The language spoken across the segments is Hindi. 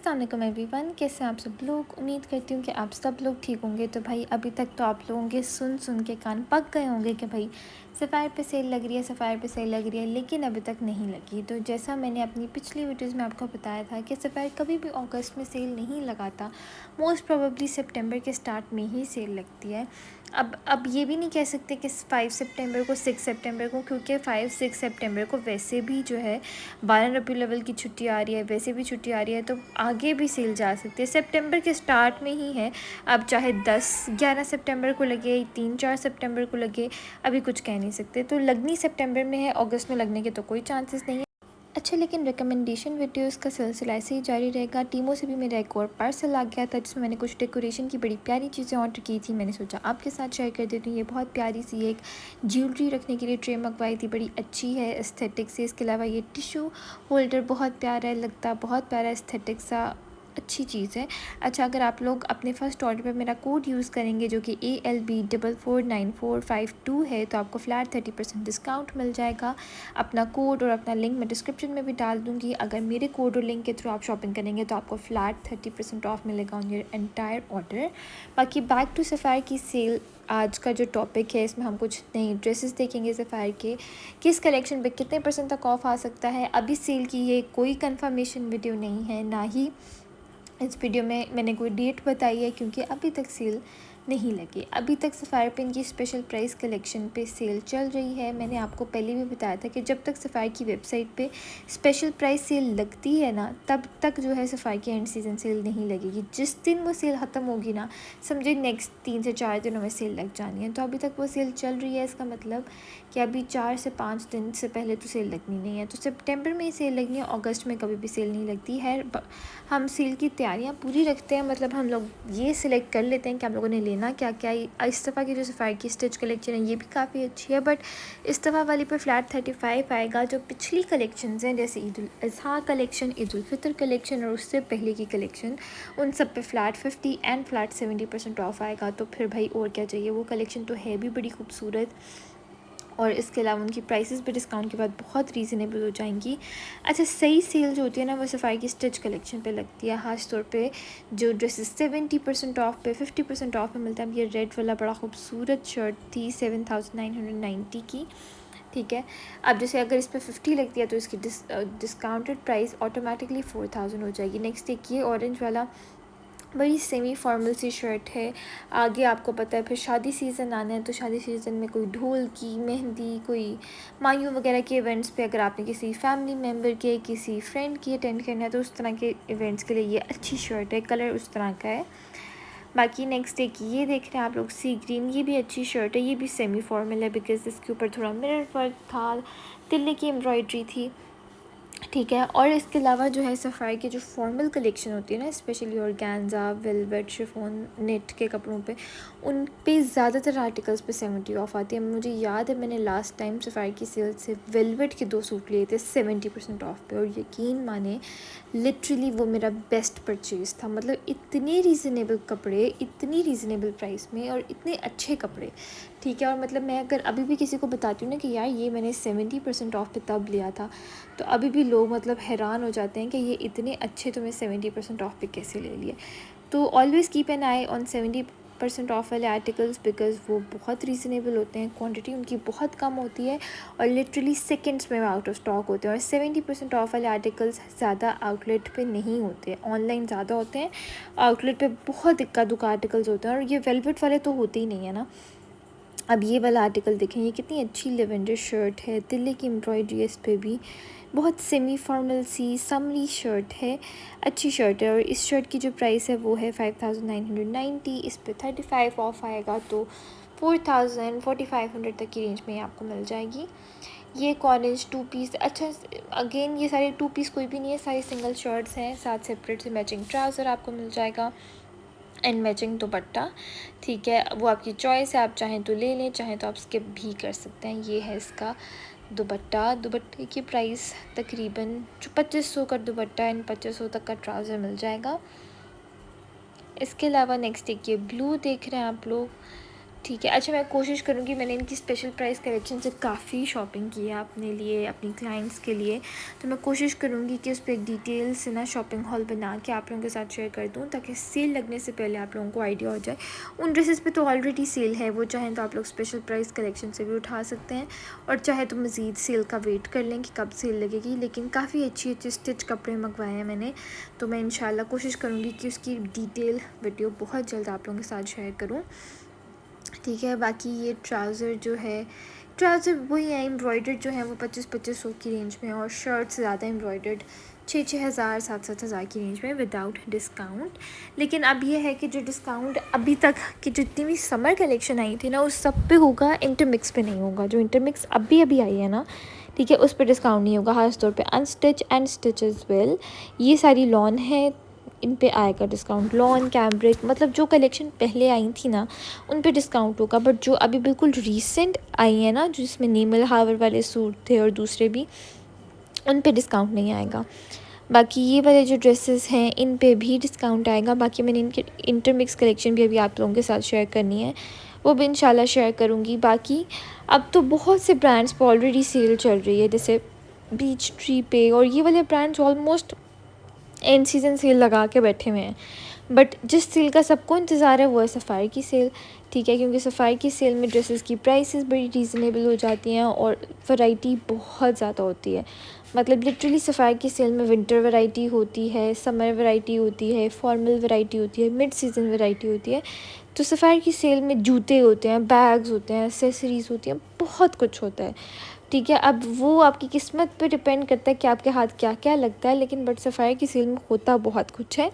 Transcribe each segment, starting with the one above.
अस्सलाम वालेकुम एवरीवन, कैसे हैं आप सब लोग। उम्मीद करती हूँ कि आप सब लोग ठीक होंगे। तो भाई अभी तक तो आप लोगों के सुन के कान पक गए होंगे कि भाई सफ़ायर पे सेल लग रही है, सफ़ायर पे सेल लग रही है, लेकिन अभी तक नहीं लगी। तो जैसा मैंने अपनी पिछली वीडियोज़ में आपको बताया था कि सफ़ायर कभी भी अगस्त में सेल नहीं लगाता, मोस्ट प्रोबेबली सितंबर के स्टार्ट में ही सेल लगती है। अब ये भी नहीं कह सकते कि 5 सितंबर को 6 सितंबर को, क्योंकि 5-6 सितंबर को वैसे भी जो है 12 रबी लेवल की छुट्टी आ रही है, वैसे भी छुट्टी आ रही है, तो आगे भी सेल जा सकती है। सितंबर के स्टार्ट में ही है। अब चाहे 10-11 सितंबर को लगे, 3-4 सितंबर को लगे, अभी कुछ कह नहीं सकते। तो लगनी सितंबर में है, अगस्त में लगने के तो कोई चांसेस नहीं है। अच्छा, लेकिन रिकमेंडेशन वीडियोस का सिलसिला ऐसे ही जारी रहेगा। टीमों से भी मेरा एक और पार्सल आ गया था जिसमें मैंने कुछ डेकोरेशन की बड़ी प्यारी चीज़ें ऑर्डर की थी। मैंने सोचा आपके साथ शेयर कर देती हूँ। ये बहुत प्यारी सी एक ज्वेलरी रखने के लिए ट्रे मंगवाई थी, बड़ी अच्छी है एस्थेटिक से। इसके अलावा ये टिश्यू होल्डर बहुत प्यारा है, लगता बहुत प्यारा एस्थेटिक सा, अच्छी चीज़ है। अच्छा, अगर आप लोग अपने फ़र्स्ट ऑर्डर पर मेरा कोड यूज़ करेंगे जो कि ALB449452 है, तो आपको फ्लैट 30% डिस्काउंट मिल जाएगा। अपना कोड और अपना लिंक मैं डिस्क्रिप्शन में भी डाल दूँगी। अगर मेरे कोड और लिंक के थ्रू आप शॉपिंग करेंगे तो आपको फ्लैट 30% ऑफ मिलेगा ऑन योर एंटायर ऑर्डर। बाकी बैक टू सफ़ायर की सेल, आज का जो टॉपिक है इसमें हम कुछ नई ड्रेसेस देखेंगे सफ़ायर के, किस कलेक्शन पे कितने % तक ऑफ़ आ सकता है। अभी सेल की ये कोई कंफर्मेशन वीडियो नहीं है, ना ही इस वीडियो में मैंने कोई डेट बताई है, क्योंकि अभी तक सेल नहीं लगी। अभी तक सफ़ायर पेन की स्पेशल प्राइस कलेक्शन पे सेल चल रही है। मैंने आपको पहले भी बताया था कि जब तक सफ़ायर की वेबसाइट पे स्पेशल प्राइस सेल लगती है ना, तब तक जो है सफ़ायर की एंड सीज़न सेल नहीं लगेगी। जिस दिन वो सेल ख़त्म होगी ना, समझे नेक्स्ट 3 से 4 दिनों में सेल लग जानी है। तो अभी तक वो सेल चल रही है, इसका मतलब कि अभी 4 से 5 दिन से पहले तो सेल लगनी नहीं है। तो सितंबर में ही सेल लगनी है, अगस्त में कभी भी सेल नहीं लगती है। हम सेल की तैयारियां पूरी रखते हैं, मतलब हम लोग ये सिलेक्ट कर लेते हैं कि हम लोगों ने लेना क्या क्या। इस दफ़ा की जो सफ़ायर की स्टिच कलेक्शन है ये भी काफ़ी अच्छी है, बट इस दफ़ा वाली पे फ्लैट 35 आएगा। जो पिछली कलेक्शंस हैं जैसे ईद उल अज़हा कलेक्शन, ईद उल फितर कलेक्शन और उससे पहले की कलेक्शन, उन सब पे फ्लैट 50 एंड फ्लैट 70% ऑफ आएगा। तो फिर भाई और क्या चाहिए। वो कलेक्शन तो है भी बड़ी खूबसूरत, और इसके अलावा उनकी प्राइसेस भी डिस्काउंट के बाद बहुत रीज़नेबल हो जाएंगी। अच्छा, सही सेल जो होती है ना, वो सफ़ाई की स्टिच कलेक्शन पे लगती है। ख़ास तौर पे जो ड्रेसेस 70% ऑफ पे, 50% ऑफ में मिलता है। अब ये रेड वाला बड़ा खूबसूरत शर्ट थी 7990 की, ठीक है। अब जैसे अगर इस पर 50 लगती है तो इसकी डिस्काउंटेड प्राइस ऑटोमेटिकली 4000 हो जाएगी। नेक्स्ट एक ये ऑरेंज वाला बड़ी सेमी फॉर्मल सी शर्ट है। आगे आपको पता है फिर शादी सीज़न आना है, तो शादी सीज़न में कोई ढोल की, मेहंदी, कोई मायूं वगैरह के इवेंट्स पे अगर आपने किसी फैमिली मेम्बर के, किसी फ्रेंड की अटेंड करना है, तो उस तरह के इवेंट्स के लिए ये अच्छी शर्ट है। कलर उस तरह का है। बाकी नेक्स्ट एक ये देख रहे हैं आप लोग, सी ग्रीन, ये भी अच्छी शर्ट है। ये भी सेमी फॉर्मल है बिकॉज़ इसके ऊपर थोड़ा मिरर वर्क था, तिल्ले की एम्ब्रॉयड्री थी, ठीक है। और इसके अलावा जो है सफ़ायर की जो फॉर्मल कलेक्शन होती है ना, specially organza, velvet, chiffon, net के कपड़ों पे, उन पे ज़्यादातर आर्टिकल्स पे 70 ऑफ आती है। मुझे याद है मैंने लास्ट टाइम सफ़ायर की सेल से वेलवेट के 2 सूट लिए थे 70% ऑफ पे, और यकीन माने लिटरली वो मेरा बेस्ट परचेज़ था। मतलब इतने रीज़नेबल कपड़े, इतनी रीज़नेबल प्राइस में, और इतने अच्छे कपड़े, ठीक है। और मतलब मैं अगर अभी भी किसी को बताती हूँ ना कि यार ये मैंने 70% ऑफ पे तब लिया था, तो अभी भी लोग मतलब हैरान हो जाते हैं कि ये इतने अच्छे तुम्हें 70% ऑफ पे कैसे ले लिए। तो always keep an I on 70% of वाले आर्टिकल्स, बिकॉज़ वो बहुत रीज़नेबल होते हैं, क्वांटिटी उनकी बहुत कम होती है, और लिटरली सेकंड्स में आउट ऑफ स्टॉक होते हैं। और 70% ऑफ वाले आर्टिकल्स ज़्यादा आउटलेट पे नहीं होते, ऑनलाइन ज़्यादा होते हैं, आउटलेट पे बहुत इक्का दुक्का आर्टिकल्स होते हैं, और ये वेलवेट वाले तो होते ही नहीं है ना। अब ये वाला आर्टिकल देखें, ये कितनी अच्छी लेवेंडर शर्ट है, तिल्ले की एम्ब्रॉयडरी इस पर भी, बहुत सेमी फॉर्मल सी समरी शर्ट है, अच्छी शर्ट है। और इस शर्ट की जो प्राइस है वो है 5990। इस पर 35 ऑफ आएगा तो 4500 तक की रेंज में आपको मिल जाएगी। ये एक ऑरेंज 2 पीस, अच्छा अगेन ये सारे 2 पीस कोई भी नहीं है, सारी सिंगल शर्ट्स हैं, साथ सेपरेट से मैचिंग ट्राउज़र आपको मिल जाएगा एंड मैचिंग दुपट्टा, ठीक है। वो आपकी चॉइस है, आप चाहें तो ले लें, चाहें तो आप स्किप भी कर सकते हैं। ये है इसका दुपट्टा। दुपट्टे की प्राइस तकरीबन जो 2500 का दुपट्टा एंड 2500 तक का ट्राउज़र मिल जाएगा। इसके अलावा नेक्स्ट एक ये ब्लू देख रहे हैं आप लोग, ठीक है। अच्छा, मैं कोशिश करूँगी, मैंने इनकी स्पेशल प्राइस कलेक्शन से काफ़ी शॉपिंग की है अपने लिए, अपनी क्लाइंट्स के लिए, तो मैं कोशिश करूँगी कि उस पर एक डिटेल से ना शॉपिंग हॉल बना के आप लोगों के साथ शेयर कर दूँ, ताकि सेल लगने से पहले आप लोगों को आइडिया हो जाए। उन ड्रेसेस पे तो ऑलरेडी सेल है, वो चाहें तो आप लोग स्पेशल प्राइस कलेक्शन से भी उठा सकते हैं, और चाहे तो मज़ीद सेल का वेट कर लें कि कब सेल लगेगी। लेकिन काफ़ी अच्छी अच्छी स्टिच कपड़े मंगवाए हैं मैंने, तो मैं इंशाल्लाह कोशिश करूँगी कि उसकी डिटेल वीडियो बहुत जल्द आप लोगों के साथ शेयर करूँ। ठीक है। बाकी ये ट्राउज़र जो है, ट्राउज़र वही है एम्ब्रॉयडर्ड जो है वो 2500 की रेंज में है, और शर्ट्स ज़्यादा एम्ब्रॉयडर्ड 6-6 हज़ार 7-7 हज़ार की रेंज में विदाउट डिस्काउंट। लेकिन अब ये है कि जो डिस्काउंट अभी तक की जितनी भी समर कलेक्शन आई थी ना, उस सब पे होगा, इंटरमिक्स पे नहीं होगा। जो इंटरमिक्स अभी अभी आई है ना, ठीक है, उस पर डिस्काउंट नहीं होगा, खास तौर पे unstitch and stitch as well. ये सारी लॉन है, इन पे आएगा डिस्काउंट। लॉन, कैम्ब्रिक, मतलब जो कलेक्शन पहले आई थी ना, उन पे डिस्काउंट होगा। बट जो अभी बिल्कुल रीसेंट आई है ना, जिसमें नीमल हावर वाले सूट थे और दूसरे भी, उन पे डिस्काउंट नहीं आएगा। बाकी ये वाले जो ड्रेसेस हैं, इन पे भी डिस्काउंट आएगा। बाकी मैंने इनके इंटरमिक्स कलेक्शन भी अभी आप लोगों के साथ शेयर करनी है, वो भी इंशाल्लाह शेयर करूँगी। बाकी अब तो बहुत से ब्रांड्स पर ऑलरेडी सेल चल रही है, जैसे बीच ट्री पे, और ये वाले brands almost end season sale लगा के बैठे हुए हैं। बट जिस सेल का सबको इंतज़ार है वो है सफ़ारी की सेल, ठीक है, क्योंकि सफ़ारी की सेल में ड्रेसेस की प्राइसेस बड़ी रीज़नेबल हो जाती हैं और वैरायटी बहुत ज़्यादा होती है। मतलब लिटरली सफ़ारी की सेल में विंटर वैरायटी होती है, समर वैरायटी होती है, फॉर्मल वैरायटी होती है, मिड सीज़न वैरायटी होती है। तो सफ़ारी की सेल में जूते होते हैं, बैग्स होते हैं, एक्सेसरीज़ होती हैं, बहुत कुछ होता है, ठीक है। अब वो आपकी किस्मत पे डिपेंड करता है कि आपके हाथ क्या क्या लगता है, लेकिन बट सफ़ारी की सेल में होता बहुत कुछ है,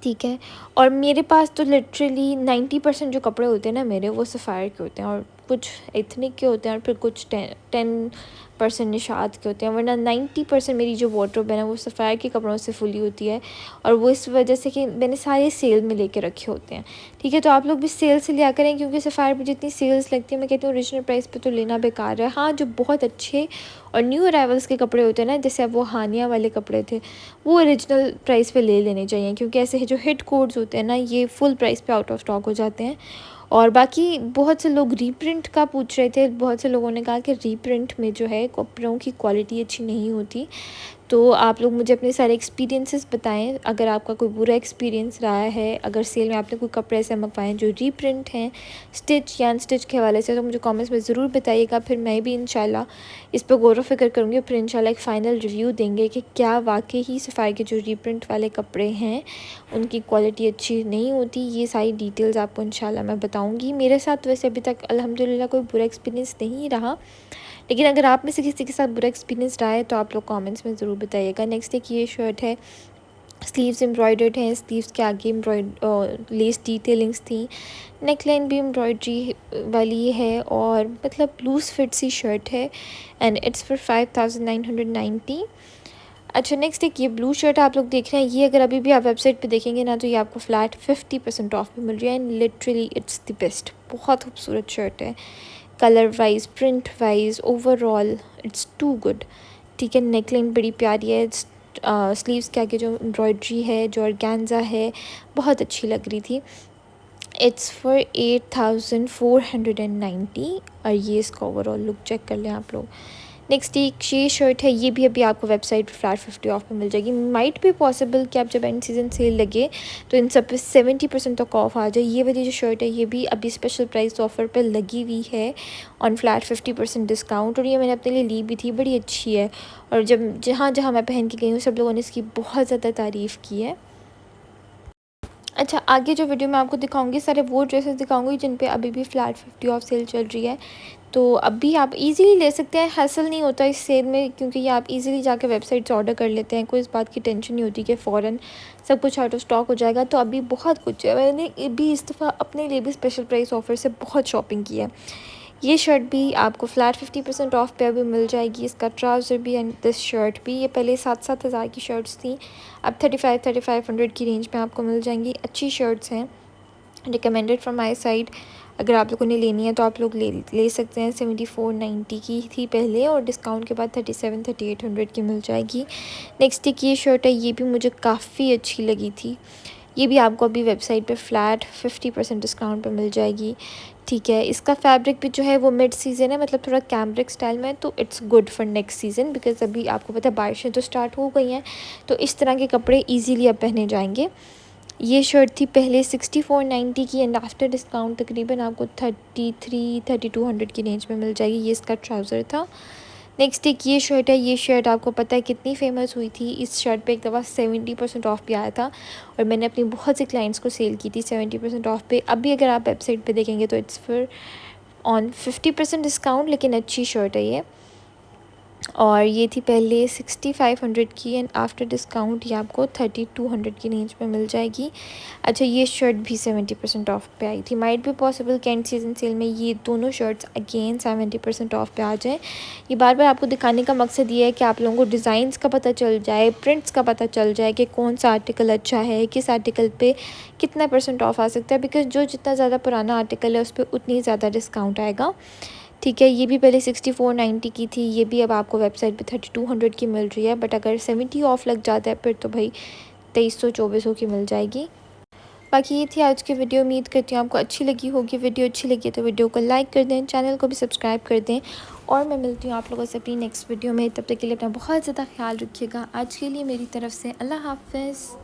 ठीक है। और मेरे पास तो लिटरली 90% जो कपड़े होते हैं ना मेरे, वो सफ़ायर के होते हैं, और कुछ एथनिक के होते हैं, और फिर कुछ 10% निशात के होते हैं, वरना 90% मेरी जो वार्डरोब है ना, वो सफ़ायर के कपड़ों से फुली होती है। और वो इस वजह से कि मैंने सारे सेल में लेके रखे होते हैं, ठीक है। तो आप लोग भी सेल से लिया करें, क्योंकि सफ़ायर पर जितनी सेल्स लगती है, मैं कहती हूँ ओरिजिनल प्राइस पर तो लेना बेकार है। हाँ, जो बहुत अच्छे और न्यू अराइवल्स के कपड़े होते हैं ना, जैसे अब वो हानिया वाले कपड़े थे, वो ओरिजिनल प्राइस पे ले लेने चाहिए, क्योंकि ऐसे जो हिट कोड्स होते हैं ना, ये फुल प्राइस पे आउट ऑफ स्टॉक हो जाते हैं। और बाकी बहुत से लोग रीप्रिंट का पूछ रहे थे, बहुत से लोगों ने कहा कि रीप्रिंट में जो है कपड़ों की क्वालिटी अच्छी नहीं होती। तो आप लोग मुझे अपने सारे एक्सपीरियंसेस बताएं, अगर आपका कोई बुरा एक्सपीरियंस रहा है, अगर सेल में आपने कोई कपड़े ऐसे मंगवाए जो रीप्रिंट हैं स्टिच या अनस्टिच के हवाले से, तो मुझे कमेंट्स में ज़रूर बताइएगा। फिर मैं भी इंशाल्लाह इस पर गौर व फिक्र करूँगी, फिर इंशाल्लाह एक फ़ाइनल रिव्यू देंगे कि क्या वाकई ही सफ़ाई के जो रीप्रिंट वाले कपड़े हैं उनकी क्वालिटी अच्छी नहीं होती। ये सारी डिटेल्स आपको इंशाल्लाह मैं बताऊँगी। मेरे साथ वैसे अभी तक अल्हम्दुलिल्लाह कोई बुरा एक्सपीरियंस नहीं रहा, लेकिन अगर आप में से किसी के साथ बुरा एक्सपीरियंस रहा है तो आप लोग कमेंट्स में ज़रूर बताइएगा। नेक्स्ट एक ये शर्ट है, स्लीव्स एम्ब्रॉयडर्ड हैं, स्लीव्स के आगे लेस डिटेलिंग्स थी, नेकलाइन भी एम्ब्रॉयडरी वाली है, और मतलब लूज़ फिट सी शर्ट है, एंड इट्स फॉर 5990। अच्छा, नेक्स्ट एक ये ब्लू शर्ट आप लोग देख रहे हैं, ये अगर अभी भी आप वेबसाइट पे देखेंगे ना, तो ये आपको फ्लैट 50% ऑफ में मिल रही है, and literally it's the best. बहुत खूबसूरत शर्ट है, colour wise, print wise, overall it's too good, ठीक है। नेकलाइन बड़ी प्यारी है, स्लीव्स के आगे जो एम्ब्रॉयडरी है, जो ऑर्गेन्जा है, बहुत अच्छी लग रही थी। इट्स फॉर 8490, और ये इसका ओवरऑल लुक चेक कर लें आप लोग। नेक्स्ट एक ये शर्ट है, ये भी अभी आपको वेबसाइट पर फ्लैट 50 ऑफ में मिल जाएगी। माइट भी पॉसिबल कि आप जब एंड सीज़न सेल लगे तो इन सब पे 70% तक ऑफ आ जाए। ये वाली जो शर्ट है ये भी अभी स्पेशल प्राइस ऑफ़र पर लगी हुई है ऑन फ्लैट 50% डिस्काउंट, और ये मैंने अपने लिए ली भी थी, बड़ी अच्छी है। और जब जहाँ जहाँ मैं पहन के गई हूँ सब लोगों ने इसकी बहुत ज़्यादा तारीफ़ की है। अच्छा, आगे जो वीडियो मैं आपको दिखाऊंगी सारे वो ड्रेसेस दिखाऊंगी जिन पे अभी भी फ्लैट 50 ऑफ सेल चल रही है, तो अभी आप इजीली ले सकते हैं, हासिल नहीं होता इस सेल में, क्योंकि ये आप इजीली जाके वेबसाइट से ऑर्डर कर लेते हैं, कोई इस बात की टेंशन नहीं होती कि फ़ौरन सब कुछ आउट ऑफ स्टॉक हो जाएगा। तो अभी बहुत कुछ है, मैंने भी इस दफ़ा अपने लिए भी स्पेशल प्राइस ऑफ़र से बहुत शॉपिंग की है। ये शर्ट भी आपको फ्लैट 50% ऑफ पे अभी मिल जाएगी, इसका ट्राउज़र भी एंड दिस शर्ट भी। ये पहले 7-7 हज़ार की शर्ट्स थी, अब 3500 की रेंज में आपको मिल जाएंगी। अच्छी शर्ट्स हैं, रिकमेंडेड फ्रॉम माई साइड। अगर आप लोगों ने लेनी है तो आप लोग ले सकते हैं। 7490 की थी पहले, और डिस्काउंट के बाद 3700-3800 की मिल जाएगी। नेक्स्ट एक ये शर्ट है, ये भी मुझे काफ़ी अच्छी लगी थी, ये भी आपको अभी वेबसाइट पे फ्लैट 50% डिस्काउंट पे मिल जाएगी। ठीक है, इसका फैब्रिक भी जो है वो मिड सीज़न है, मतलब थोड़ा कैम्ब्रिक स्टाइल में, तो it's good for next season because अभी आपको पता है बारिशें तो स्टार्ट हो गई हैं, तो इस तरह के कपड़े ईजीली अब पहने जाएंगे। ये शर्ट थी पहले 6490 की एंड आफ्टर डिस्काउंट तकरीबन आपको 3200 की रेंज में मिल जाएगी। ये इसका ट्राउज़र था। नेक्स्ट एक ये शर्ट है। ये शर्ट आपको पता है कितनी फ़ेमस हुई थी। इस शर्ट पे एक दफ़ा 70% ऑफ भी आया था और मैंने अपनी बहुत से क्लाइंट्स को सेल की थी 70% ऑफ पे। अभी अगर आप वेबसाइट पे देखेंगे तो इट्स फिर ऑन 50% डिस्काउंट, लेकिन अच्छी शर्ट है ये। और ये थी पहले 6500 की एंड आफ्टर डिस्काउंट ये आपको 3200 की रेंज में मिल जाएगी। अच्छा, ये शर्ट भी 70% ऑफ पे आई थी। माइट भी पॉसिबल कैंट सीज़न सेल में ये दोनों शर्ट्स अगेन 70% ऑफ पे आ जाएँ। ये बार बार आपको दिखाने का मकसद ये है कि आप लोगों को डिज़ाइंस का पता चल जाए, प्रिंट्स का पता चल जाए कि कौन सा आर्टिकल अच्छा है, किस आर्टिकल पे कितना % ऑफ आ सकता है, बिकॉज़ जो जितना ज़्यादा पुराना आर्टिकल है उस पर उतनी ज़्यादा डिस्काउंट आएगा। ठीक है, ये भी पहले 6490 की थी, ये भी अब आपको वेबसाइट पे 3200 की मिल रही है, बट अगर 70 ऑफ लग जाता है फिर तो भाई 2300-2400 की मिल जाएगी। बाकी ये थी आज की वीडियो। उम्मीद करती हूँ आपको अच्छी लगी होगी। वीडियो अच्छी लगी है तो वीडियो को लाइक कर दें, चैनल को भी सब्सक्राइब कर दें और मैं मिलती हूँ आप लोगों से अपनी नेक्स्ट वीडियो में। तब तक के लिए अपना बहुत ज़्यादा ख्याल रखिएगा। आज के लिए मेरी तरफ से अल्लाह हाफ़िज़।